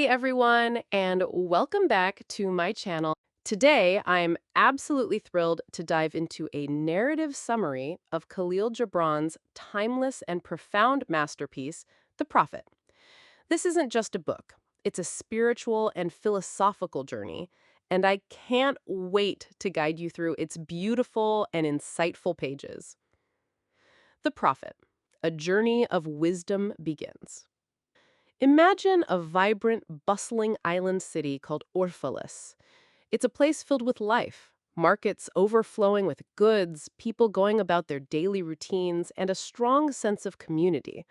Hey everyone, and welcome back to my channel. Today, I'm absolutely thrilled to dive into a narrative summary of Khalil Gibran's timeless and profound masterpiece, The Prophet. This isn't just a book, it's a spiritual and philosophical journey, and I can't wait to guide you through its beautiful and insightful pages. The Prophet, a journey of wisdom begins. Imagine a vibrant, bustling island city called Orphalese. It's a place filled with life, markets overflowing with goods, people going about their daily routines, and a strong sense of community.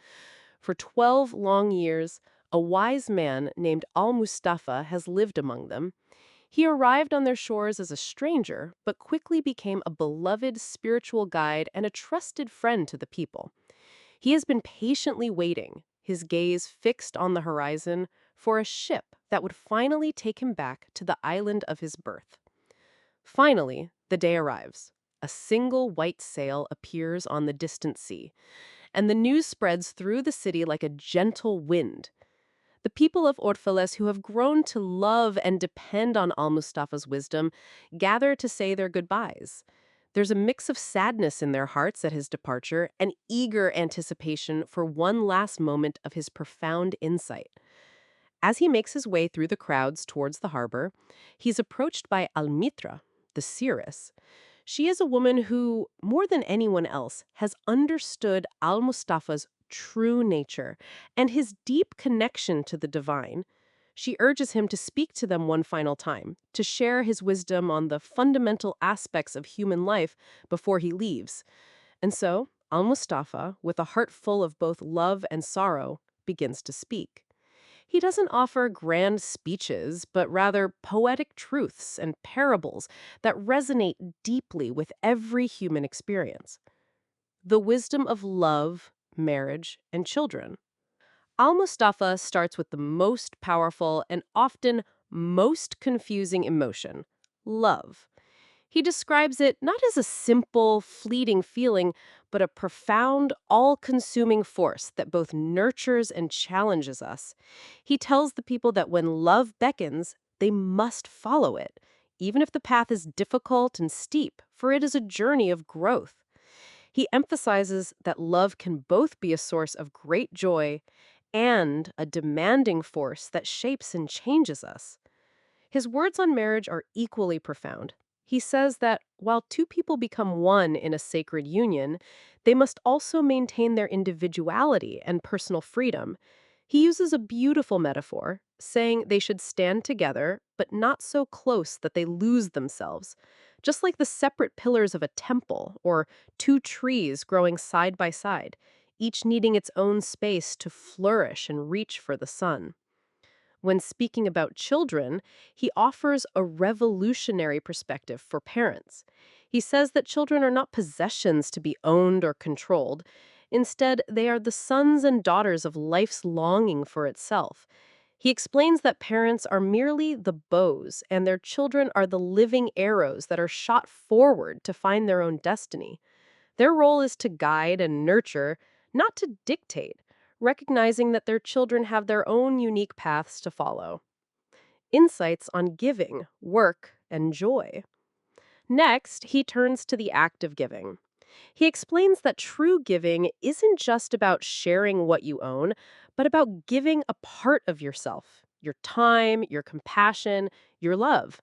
For 12 long years, a wise man named Almustafa has lived among them. He arrived on their shores as a stranger, but quickly became a beloved spiritual guide and a trusted friend to the people. He has been patiently waiting, his gaze fixed on the horizon, for a ship that would finally take him back to the island of his birth. Finally, the day arrives. A single white sail appears on the distant sea, and the news spreads through the city like a gentle wind. The people of Orphalese, who have grown to love and depend on Al-Mustafa's wisdom, gather to say their goodbyes. There's a mix of sadness in their hearts at his departure and eager anticipation for one last moment of his profound insight. As he makes his way through the crowds towards the harbor, he's approached by Almitra, the seeress. She is a woman who, more than anyone else, has understood Al-Mustafa's true nature and his deep connection to the divine. She urges him to speak to them one final time, to share his wisdom on the fundamental aspects of human life before he leaves. And so, Al-Mustafa, with a heart full of both love and sorrow, begins to speak. He doesn't offer grand speeches, but rather poetic truths and parables that resonate deeply with every human experience. The wisdom of love, marriage, and children. Al-Mustafa starts with the most powerful and often most confusing emotion, love. He describes it not as a simple, fleeting feeling, but a profound, all-consuming force that both nurtures and challenges us. He tells the people that when love beckons, they must follow it, even if the path is difficult and steep, for it is a journey of growth. He emphasizes that love can both be a source of great joy and a demanding force that shapes and changes us. His words on marriage are equally profound. He says that while two people become one in a sacred union, they must also maintain their individuality and personal freedom. He uses a beautiful metaphor, saying they should stand together, but not so close that they lose themselves, just like the separate pillars of a temple or two trees growing side by side, each needing its own space to flourish and reach for the sun. When speaking about children, he offers a revolutionary perspective for parents. He says that children are not possessions to be owned or controlled. Instead, they are the sons and daughters of life's longing for itself. He explains that parents are merely the bows, and their children are the living arrows that are shot forward to find their own destiny. Their role is to guide and nurture, not to dictate, recognizing that their children have their own unique paths to follow. Insights on giving, work, and joy. Next, he turns to the act of giving. He explains that true giving isn't just about sharing what you own, but about giving a part of yourself, your time, your compassion, your love.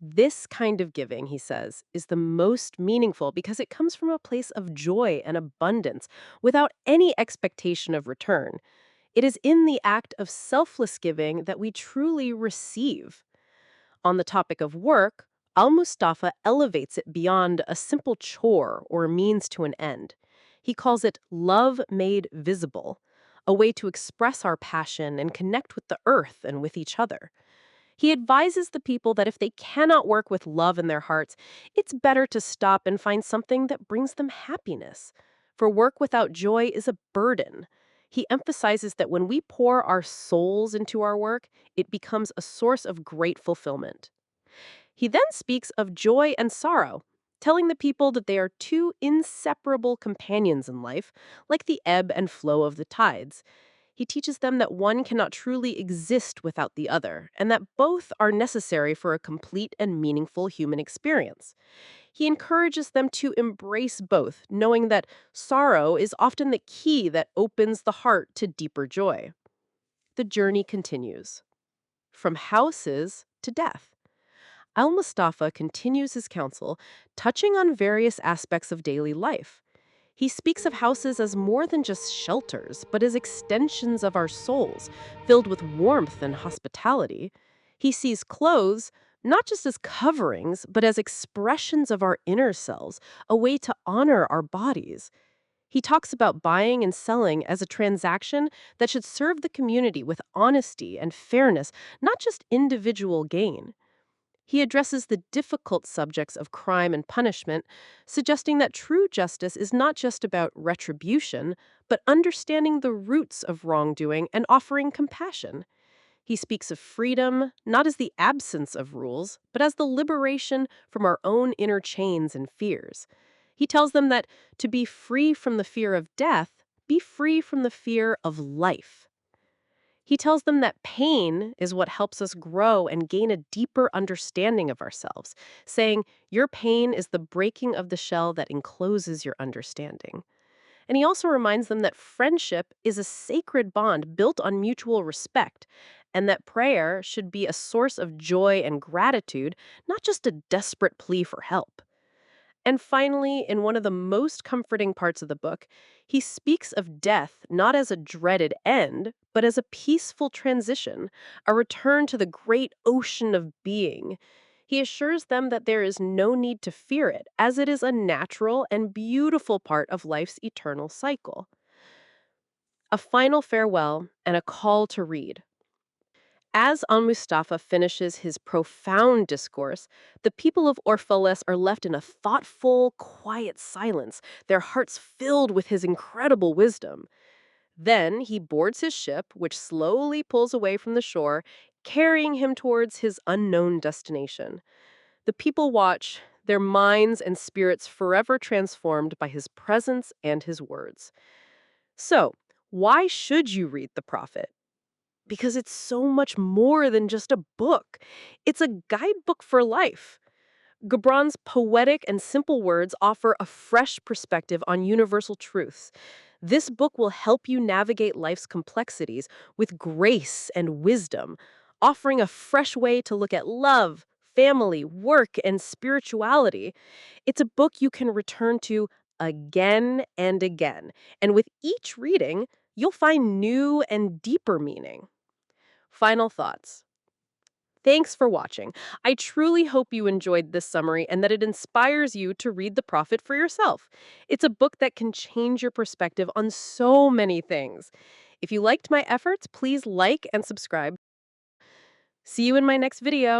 This kind of giving, he says, is the most meaningful because it comes from a place of joy and abundance without any expectation of return. It is in the act of selfless giving that we truly receive. On the topic of work, Al-Mustafa elevates it beyond a simple chore or means to an end. He calls it love made visible, a way to express our passion and connect with the earth and with each other. He advises the people that if they cannot work with love in their hearts, it's better to stop and find something that brings them happiness. For work without joy is a burden. He emphasizes that when we pour our souls into our work, it becomes a source of great fulfillment. He then speaks of joy and sorrow, telling the people that they are two inseparable companions in life, like the ebb and flow of the tides. He teaches them that one cannot truly exist without the other, and that both are necessary for a complete and meaningful human experience. He encourages them to embrace both, knowing that sorrow is often the key that opens the heart to deeper joy. The journey continues. From houses to death. Al-Mustafa continues his counsel, touching on various aspects of daily life. He speaks of houses as more than just shelters, but as extensions of our souls, filled with warmth and hospitality. He sees clothes not just as coverings, but as expressions of our inner selves, a way to honor our bodies. He talks about buying and selling as a transaction that should serve the community with honesty and fairness, not just individual gain. He addresses the difficult subjects of crime and punishment, suggesting that true justice is not just about retribution, but understanding the roots of wrongdoing and offering compassion. He speaks of freedom not as the absence of rules, but as the liberation from our own inner chains and fears. He tells them that to be free from the fear of death, be free from the fear of life. He tells them that pain is what helps us grow and gain a deeper understanding of ourselves, saying, your pain is the breaking of the shell that encloses your understanding. And he also reminds them that friendship is a sacred bond built on mutual respect, and that prayer should be a source of joy and gratitude, not just a desperate plea for help. And finally, in one of the most comforting parts of the book, he speaks of death not as a dreaded end, but as a peaceful transition, a return to the great ocean of being. He assures them that there is no need to fear it, as it is a natural and beautiful part of life's eternal cycle. A final farewell and a call to read. As Al-Mustafa finishes his profound discourse, the people of Orphalese are left in a thoughtful, quiet silence, their hearts filled with his incredible wisdom. Then he boards his ship, which slowly pulls away from the shore, carrying him towards his unknown destination. The people watch, their minds and spirits forever transformed by his presence and his words. So, why should you read the prophet? Because it's so much more than just a book. It's a guidebook for life. Gibran's poetic and simple words offer a fresh perspective on universal truths. This book will help you navigate life's complexities with grace and wisdom, offering a fresh way to look at love, family, work, and spirituality. It's a book you can return to again and again, and with each reading, you'll find new and deeper meaning. Final thoughts. Thanks for watching. I truly hope you enjoyed this summary and that it inspires you to read The Prophet for yourself. It's a book that can change your perspective on so many things. If you liked my efforts, please like and subscribe. See you in my next video.